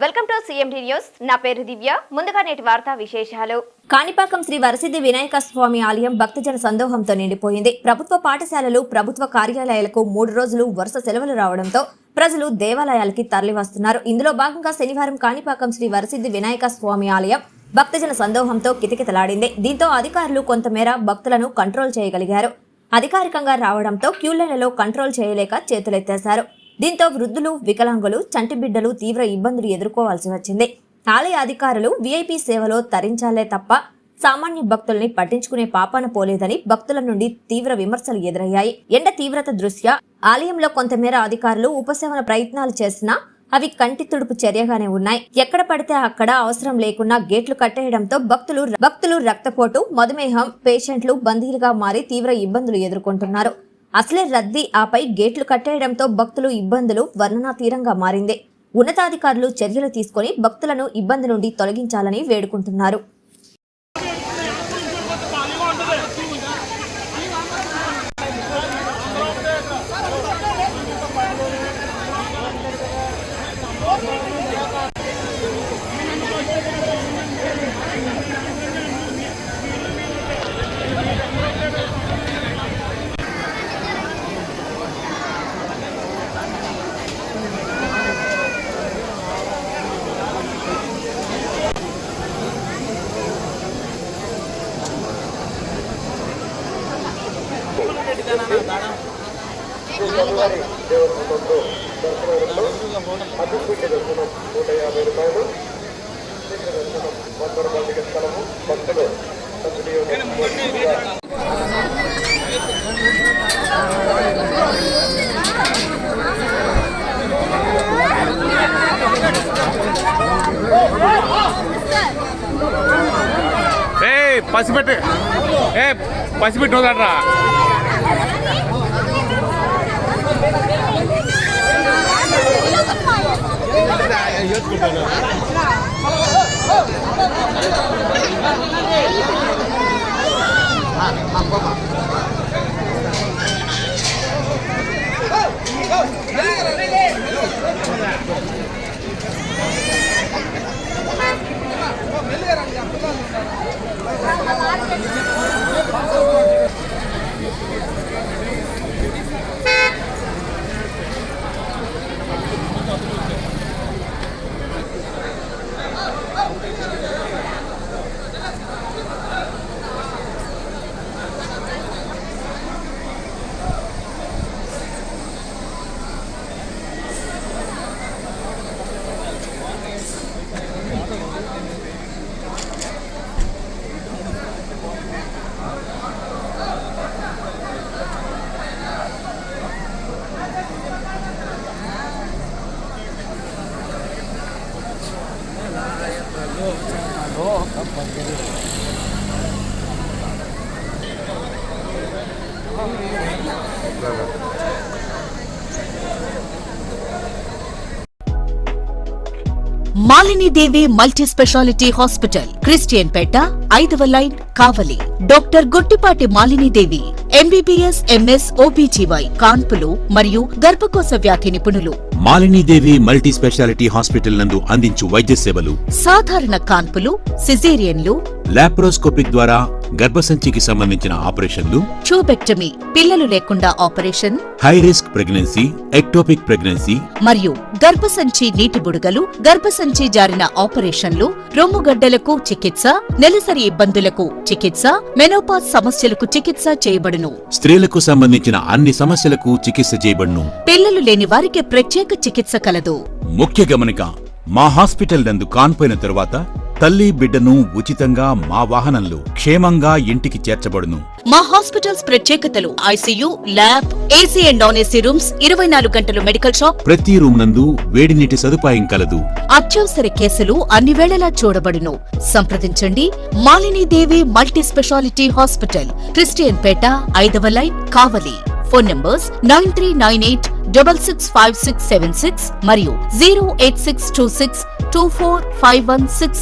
Welcome to CMD news. నా పేరు దివ్య. ముందుగా నేటి వార్తా విశేషాలు. కాణిపాకం శ్రీ వరసిద్ధి వినాయక స్వామి ఆలయం భక్తజన సందోహంతో నిండిపోయింది. ప్రభుత్వ పాఠశాలలు, ప్రభుత్వ కార్యాలయాలకు 3 రోజులు వరుస సెలవులు రావడంతో ప్రజలు దేవాలయాలకి తరలివస్తున్నారు. ఇందులో భాగంగా శనివారం కాణిపాకం శ్రీ వరసిద్ధి వినాయక స్వామి ఆలయం భక్తజన సందోహంతో కిటకిటలాడింది. దీంతో అధికారులు కొంతమేర భక్తులను కంట్రోల్ చేయగలిగారు. అధికారికంగా రావడంతో క్యూలైన్లలో కంట్రోల్ చేయలేక చేతులెత్తేశారు. దీంతో వృద్ధులు, వికలాంగులు, చంటి బిడ్డలు తీవ్ర ఇబ్బందులు ఎదుర్కోవాల్సి వచ్చింది. ఆలయ అధికారులు వీఐపీ సేవలో తరించాలే తప్ప సామాన్య భక్తుల్ని పట్టించుకునే పాపాన పోలేదని భక్తుల నుండి తీవ్ర విమర్శలు ఎదురయ్యాయి. ఎండ తీవ్రత దృష్ట్యా ఆలయంలో కొంతమేర అధికారులు ఉపశమన ప్రయత్నాలు చేసినా అవి కంటి తుడుపు చర్యగానే ఉన్నాయి. ఎక్కడ పడితే అక్కడ అవసరం లేకున్నా గేట్లు కట్టేయడంతో భక్తులు రక్తపోటు, మధుమేహం పేషెంట్లు బందీలుగా మారి తీవ్ర ఇబ్బందులు ఎదుర్కొంటున్నారు. అసలే రద్దీ, ఆపై గేట్లు కట్టేయడంతో భక్తులు ఇబ్బందులు వర్ణనాతీరంగా మారింది. ఉన్నతాధికారులు చర్యలు తీసుకుని భక్తులను ఇబ్బంది నుండి తొలగించాలని వేడుకుంటున్నారు. పసిపెట్టి వదలరా. మాలిని దేవి మల్టీ స్పెషాలిటీ హాస్పిటల్, క్రిస్టియన్ పేట, 5వ లైన్, కావలి. డాక్టర్ గుట్టిపాటి మాలిని దేవి ఎంబీబీఎస్, ఎంఎస్, ఓబీజీవై, కాన్పులు మరియు గర్భకోశ వ్యాధి నిపుణులు. మాలినీదేవి మల్టీ స్పెషాలిటీ హాస్పిటల్ నందు అందించు వైద్య సేవలు: సాధారణ కాన్పులు, సిజేరియన్లు, లాప్రోస్కోపిక్ ద్వారా గర్భసంచికి సంబంధించిన ఆపరేషన్లు, ట్యూబెక్టమీ, పిల్లలు లేకుండా operation, high risk pregnancy, ectopic pregnancy మరియు గర్భసంచి నీటి బుడగలు, గర్భసంచి జారిన ఆపరేషన్లు, రొమ్ముగడ్డలకు చికిత్స, నెలసరి ఇబ్బందులకు చికిత్స, మెనోపాజ్ సమస్యలకు చికిత్స చేయబడును. స్త్రీలకు సంబంధించిన అన్ని సమస్యలకు చికిత్స చేయబడును. పిల్లలు లేని వారికి ప్రత్యేక చికిత్స కలదు. ముఖ్య గమనిక: మా హాస్పిటల్ నందు కాన్పోయిన తరువాత తల్లి, బిడ్డను ఉచితంగా మా వాహనంలో క్షేమంగా ఇంటికి చేర్చబడును. మా హాస్పిటల్స్ ప్రత్యేకతలు: ICU, lab, AC and non AC rooms, 24 గంటలు మెడికల్ షాప్, ప్రతి రూమ్ నందు వేడి నీటి సదుపాయం కలదు. అత్యవసర కేసులు అన్ని వేళలా చూడబడును. సంప్రదించండి. మాలిని దేవి మల్టీ స్పెషాలిటీ హాస్పిటల్, క్రిస్టియన్ పేట, 5వ లైన్, కావలి. ఫోన్ నంబర్స్ 9398665676 మరియు 08626245166.